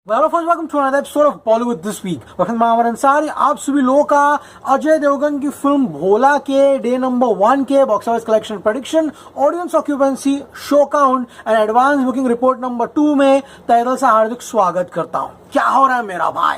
Well first welcome to another episode of Bollywood this week. वक्त मामर अंसारी आप सभी लोगों का अजय देवगन की फिल्म भोला के डे नंबर 1 के box office collection prediction, audience occupancy, show count and advance booking report number 2 में तहे दिल से हार्दिक स्वागत करता हूं। क्या हो रहा है मेरा भाई?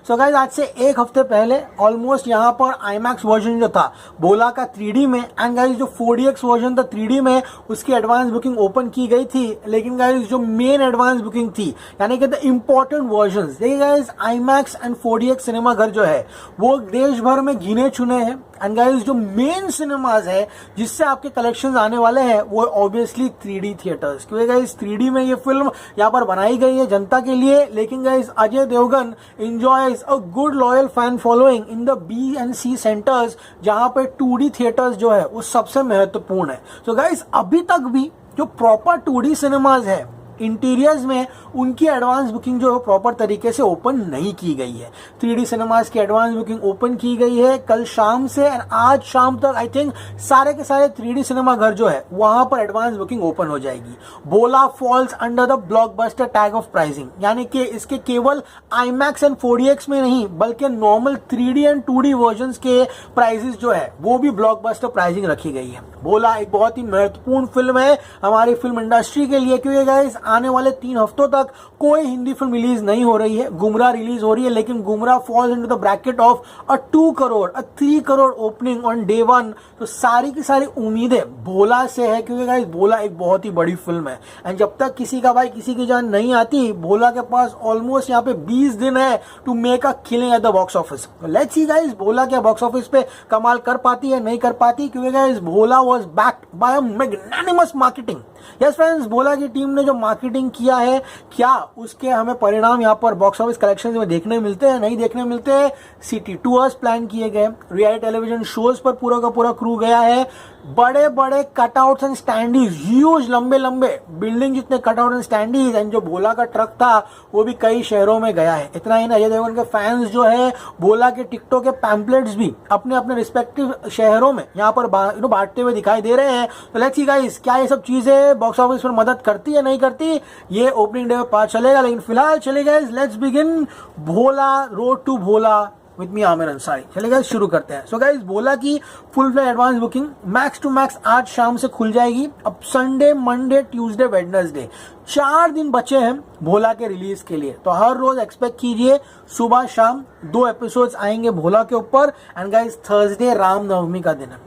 सो गाइस, आज से एक हफ्ते पहले ऑलमोस्ट यहाँ पर IMAX वर्जन जो था भोला का 3D में, एंड गाइस जो 4DX वर्जन था 3D में, उसकी एडवांस बुकिंग ओपन की गई थी। लेकिन गाइस जो मेन एडवांस बुकिंग थी, यानी कि द इंपॉर्टेंट वर्जन, देखिए guys IMAX and 4DX cinema घर जो है वो देश भर में गिने चुने हैं। एंड गाइस जो मेन सिनेमाज है जिससे आपके कलेक्शंस आने वाले हैं वो ऑब्वियसली 3D थिएटर्स, क्योंकि गाइस 3D में ये फिल्म यहाँ पर बनाई गई है जनता के लिए। लेकिन guys Ajay Devgan enjoys a good loyal fan following in the B and C centers, जहां पे 2D थिएटर्स जो है वो सबसे महत्वपूर्ण है। तो गाइस अभी तक भी जो प्रॉपर 2D सिनेमाज है इंटीरियर्स में, उनकी एडवांस बुकिंग जो है प्रॉपर तरीके से ओपन नहीं की गई है। 3D सिनेमाज की एडवांस बुकिंग ओपन की गई है कल शाम से, एंड आज शाम तक आई थिंक सारे के सारे 3D सिनेमा घर जो है वहां पर एडवांस बुकिंग ओपन हो जाएगी। Bholaa falls under the blockbuster tag of pricing, यानी कि इसके केवल IMAX एंड 4DX में नहीं बल्कि normal 3D and 2D version के प्राइसेस जो है वो भी ब्लॉकबस्टर प्राइसिंग रखी गई है। भोला एक बहुत ही महत्वपूर्ण फिल्म है हमारी फिल्म इंडस्ट्री के लिए, क्योंकि गाइस आने वाले 3 हफ्तों तक कोई हिंदी फिल्म रिलीज नहीं हो रही है। गुमराह रिलीज हो रही है, लेकिन गुमराह falls into the bracket of a 2 crore 3 crore opening on day 1। तो सारी की सारी उम्मीदें भोला से है, क्योंकि गाइस भोला एक बहुत ही बड़ी फिल्म है। एंड जब तक किसी का भाई किसी की जान नहीं आती, भोला के पास ऑलमोस्ट यहाँ पे 20 दिन है to make a killing at the box office. Let's see guys Bholaa क्या बॉक्स ऑफिस पे कमाल कर पाती है नहीं कर पाती, क्योंकि guys Bholaa was backed by a magnanimous marketing. Yes friends, Bholaa की टीम ने जो मार्केटिंग किया है, क्या उसके हमें परिणाम यहाँ पर बॉक्स ऑफिस कलेक्शन में देखने मिलते हैं? नहीं देखने मिलते हैं। सिटी टूर्स प्लान किए गए, रियलिटी टेलीविजन शोज पर पूरा का पूरा क्रू गया है, बड़े बड़े कटआउट्स एंड स्टैंडीज, ह्यूज लंबे लंबे बिल्डिंग जितने कटआउट एंड स्टैंडीज, एंड जो भोला का ट्रक था वो भी कई शहरों में गया है। इतना ही ना, अजय देवगन के फैंस जो है भोला के टिकटॉक के पैम्पलेट्स भी अपने अपने रिस्पेक्टिव शहरों में यहाँ पर बांटते हुए दिखाई दे रहे हैं। तो लेट्स सी गाइस, क्या ये सब चीजें बॉक्स ऑफिस पर मदद करती है नहीं करती, ये ओपनिंग डे में पता चलेगा। लेकिन फिलहाल चले guys, let's begin Bholaa road to Bholaa with me Aamir Ansari. चलिए गाइस शुरू करते हैं। सो गाइस भोला की full flash advance booking max to max आज शाम से खुल जाएगी। अब संडे, मंडे, ट्यूसडे, वेडनेसडे 4 दिन बचे हैं भोला के रिलीज के लिए। तो हर रोज एक्सपेक्ट कीजिए सुबह शाम 2 एपिसोड्स आएंगे भोला के ऊपर। एंड गाइस थर्सडे रामनवमी का दिन है,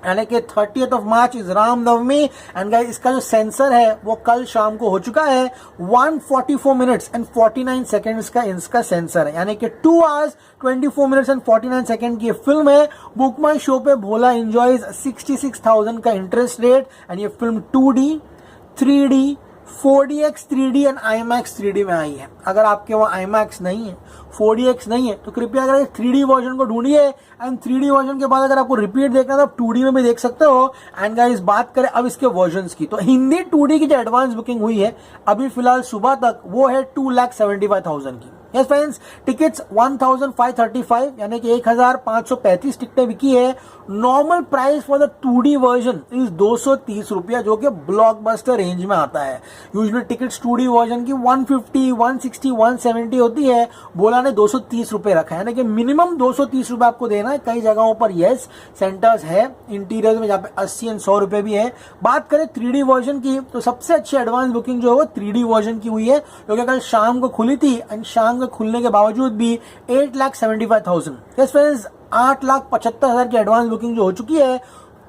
यानी कि 30th of March is Ramnavami. And guys इसका जो सेंसर है वो कल शाम को हो चुका है। 144 मिनट्स एंड 49 सेकेंड्स का इसका सेंसर है, यानी कि 2 hours 24 मिनट्स एंड 49 सेकेंड की ये फिल्म है। बुक माई शो पे भोला एंजॉयज 66,000 का इंटरेस्ट रेट। एंड ये film 2D, 3D, 4DX 3D and IMAX 3D में आई है। अगर आपके वहाँ IMAX नहीं है, 4DX नहीं है, तो कृपया अगर 3D वर्जन को ढूंढिए। एंड 3D वर्जन के बाद अगर आपको रिपीट देखना है तो आप 2D में भी देख सकते हो। एंड गाइस बात करें अब इसके वर्जन्स की, तो हिंदी 2D की जो एडवांस बुकिंग हुई है अभी फिलहाल सुबह तक, वो है 2,75,000 की। यस फ्रेंड्स, टिकट्स 1,535 यानी कि 1,535 टिकटें बिकी है। Normal price for the 2D version is 230 रुपया, जो कि ब्लॉकबस्टर रेंज में आता है। यूजुअली टिकट्स 2D वर्जन की 150, 160, 170 होती है। भोला ने 230 रुपए रखा है, यानी कि मिनिमम 230 रुपए आपको देना है। कई जगहों पर यस सेंटर्स है इंटीरियर में जहाँ पे 80 और 100 रुपए भी है। बात करें 3D वर्जन की, तो सबसे अच्छी एडवांस बुकिंग जो है वो 3D वर्जन की हुई है, जो कि कल शाम को खुली थी। एंड शाम को खुलने के बावजूद भी 8,75,000, यस फ्रेंड्स 8,75,000 की एडवांस बुकिंग जो हो चुकी है।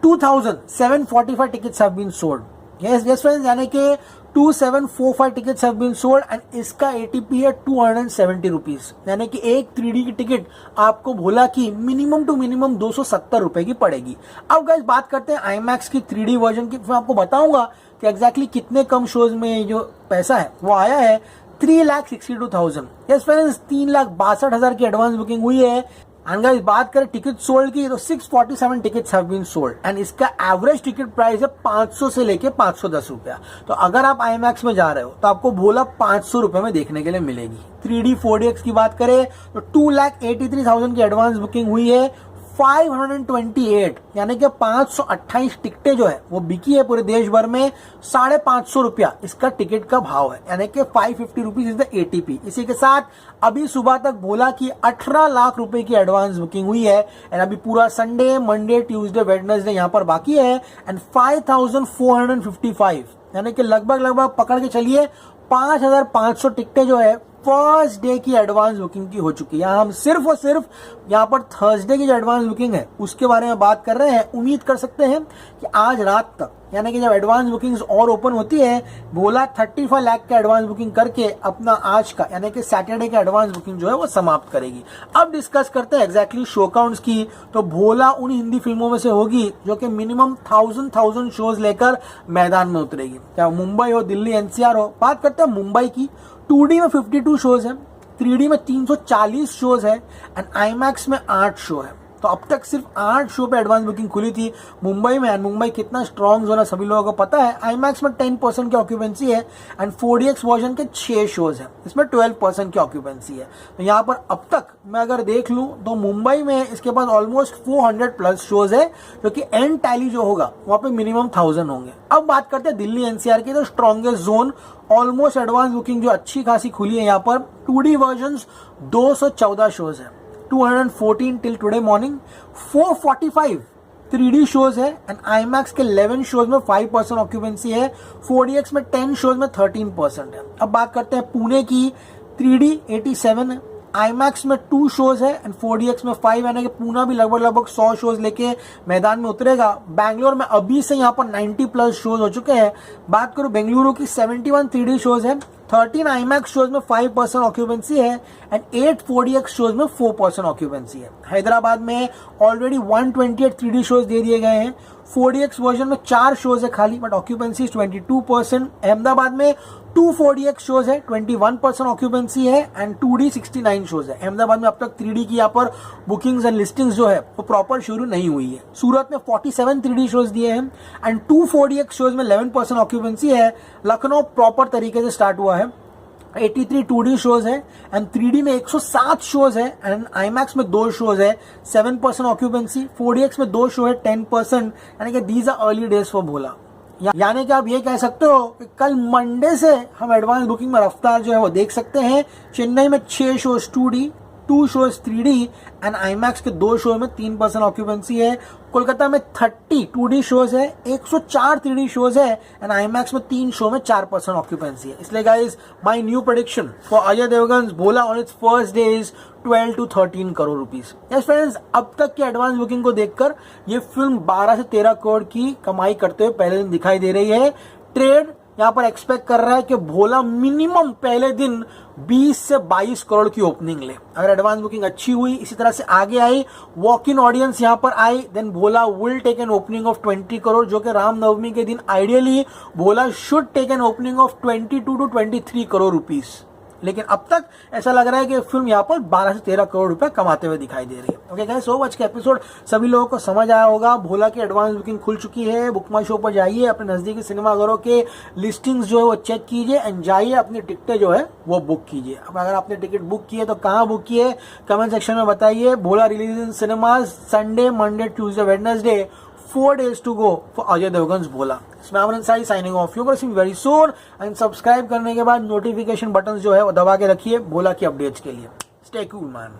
2,745 tickets have been sold. Yes friends, यानी कि 2,745 tickets have been sold. And इसका ATP है 270 रुपीज, यानी कि एक 3D की टिकट आपको भोला की मिनिमम टू मिनिमम 270 रुपए की पड़ेगी। अब गाइस बात करते हैं IMAX की 3D वर्जन की। मैं आपको बताऊंगा कि एग्जैक्टली कितने कम शोज में जो पैसा है वो आया है। 3,62,000, यस फ्रेंड्स 3,62,000 की एडवांस बुकिंग हुई है। एंड गाइस बात करें टिकट सोल्ड की, तो 647 tickets have been sold. And इसका एवरेज टिकट प्राइस है 500 से लेके 510 रुपया। तो अगर आप IMAX में जा रहे हो तो आपको भोला 500 रुपए में देखने के लिए मिलेगी। 3D 4DX की बात करें तो 2,83,000 की एडवांस बुकिंग हुई है। 528 यानी कि 528 टिकटें जो है वो बिकी है पूरे देश भर में। 550 रुपया इसका टिकट का भाव है, यानी कि 550 रुपीज इज द ATP। इसी के साथ अभी सुबह तक भोला की 18 लाख रुपए की एडवांस बुकिंग हुई है। एंड अभी पूरा संडे, मंडे, ट्यूसडे, वेडनेसडे यहाँ पर बाकी है। एंड 5455 यानी कि लगभग पकड़ के चलिए 5500 टिकटें जो है फर्स्ट डे की एडवांस बुकिंग की हो चुकी है। यहाँ हम सिर्फ और सिर्फ यहाँ पर थर्सडे की जो एडवांस बुकिंग है उसके बारे में बात कर रहे हैं। उम्मीद कर सकते हैं कि आज रात तक, यानी कि जब एडवांस बुकिंग्स और ओपन होती है, भोला 35 लाख का एडवांस बुकिंग करके अपना आज का यानी कि सैटरडे का एडवांस बुकिंग जो है वो समाप्त करेगी। अब डिस्कस करते हैं एग्जैक्टली शो काउंट्स की। तो भोला उन हिंदी फिल्मों में से होगी जो कि मिनिमम 1000 शोज लेकर मैदान में उतरेगी, चाहे मुंबई हो, दिल्ली, NCR हो। बात करते हैं मुंबई की। 2D में 52 शोज है, 3D में 340 शोज है एंड IMAX में 8 शो है। तो अब तक सिर्फ 8 शो पे एडवांस बुकिंग खुली थी मुंबई में। एंड मुंबई कितना स्ट्रॉन्ग जोन है सभी लोगों को पता है। IMAX में 10% की ऑक्यूपेंसी है एंड 4DX वर्जन के 6 शोज हैं, इसमें 12% की ऑक्यूपेंसी है। तो यहाँ पर अब तक मैं अगर देख लूँ तो मुंबई में इसके पास ऑलमोस्ट 400+ शोज है, जो कि एंड टैली जो होगा वहाँ पे मिनिमम 1000 होंगे। अब बात करते हैं दिल्ली NCR की। तो strongest zone almost advance booking जो अच्छी खासी खुली है यहाँ पर। 2D वर्जन 214 शोज है, 214 till today morning. 445 3D shows है एंड IMAX के 11 शोज में 5% ऑक्यूपेंसी है। 4DX में 10 शोज में 13% है। अब बात करते हैं पुणे की। 3D 87 है, IMAX में 2 शोज है एंड 4DX में 5, यानी कि पूना भी लगभग 100 शोज लेके मैदान में उतरेगा। बैंगलोर में अभी से यहाँ पर 90+ शोज हो चुके हैं। बात करूँ बेंगलुरु की, 71 3D शोज है, 13 IMAX शोज में 5% ऑक्यूपेंसी है एंड 8 4DX शोज में 4% ऑक्यूपेंसी है। हैदराबाद में ऑलरेडी 128 3D शोज दे दिए गए हैं। 4DX वर्जन में 4 शोज है खाली, बट ऑक्यूपेंसी 22%। अहमदाबाद में 2 4DX शोज है, 21% ऑक्यूपेंसी है एंड 2D 69 शोज है। अहमदाबाद में अब तक 3D की यहाँ पर बुकिंग्स एंड लिस्टिंग्स जो है वो प्रॉपर शुरू नहीं हुई है। सूरत में 47 3D शोज दिए हैं एंड 2 4DX शोज में 11% ऑक्यूपेंसी है। लखनऊ प्रॉपर तरीके से स्टार्ट हुआ है, 83 2D शोज है एंड 3D में 107 शोज है एंड IMAX में 2 शोज है, 7% ऑक्यूपेंसी। 4DX में 2 शो है, 10%, यानी कि these are early days for Bholaa. यानी कि आप ये कह सकते हो कि कल मंडे से हम एडवांस बुकिंग में रफ्तार जो है वो देख सकते हैं। चेन्नई में 6 shows 2D, 2 shows 3D and IMAX के 2 शो में 3% ऑक्यूपेंसी है। कोलकाता में 30 2D शोज है, 104 3D शोज है एंड IMAX में 3 शो में 4% ऑक्यूपेंसी है। इसलिए guys, my new prediction for Ajay Devgan Bholaa on its first day is 12 to 13 crore rupees. Yes friends, अब तक की एडवांस बुकिंग को देखकर ये फिल्म 12 से 13 करोड़ की कमाई करते हुए पहले दिन दिखाई दे रही है। ट्रेड यहाँ पर एक्सपेक्ट कर रहा है कि भोला मिनिमम पहले दिन 20 से 22 करोड़ की ओपनिंग ले। अगर एडवांस बुकिंग अच्छी हुई, इसी तरह से आगे आई, वॉक इन ऑडियंस यहाँ पर आई, then Bholaa will take an opening of 20 crore, जो कि रामनवमी के दिन ideally Bholaa should take an opening of 22 to 23 crore rupees. लेकिन अब तक ऐसा लग रहा है कि फिल्म यहाँ पर 12 से 13 करोड़ रुपए कमाते हुए दिखाई दे रही है। ओके गाइस, सो आज का एपिसोड सभी लोगों को समझ आया होगा। भोला की एडवांस बुकिंग खुल चुकी है। बुक माई शो पर जाइए, अपने नजदीकी सिनेमाघरों के लिस्टिंग्स जो है वो चेक कीजिए एंड जाइए अपनी टिकटें जो है वो बुक कीजिए। अब अगर आपने टिकट बुक की है तो कहाँ बुक किए, कमेंट सेक्शन में बताइए। Bholaa release in cinemas Sunday, Monday, Tuesday, Wednesday, 4 days to go for Ajay Devgan's Bholaa. इसमें Amar Ansari signing off. You see very soon and subscribe करने के बाद नोटिफिकेशन बटन जो है वो दबा के रखिए भोला की अपडेट्स के लिए। Stay cool man.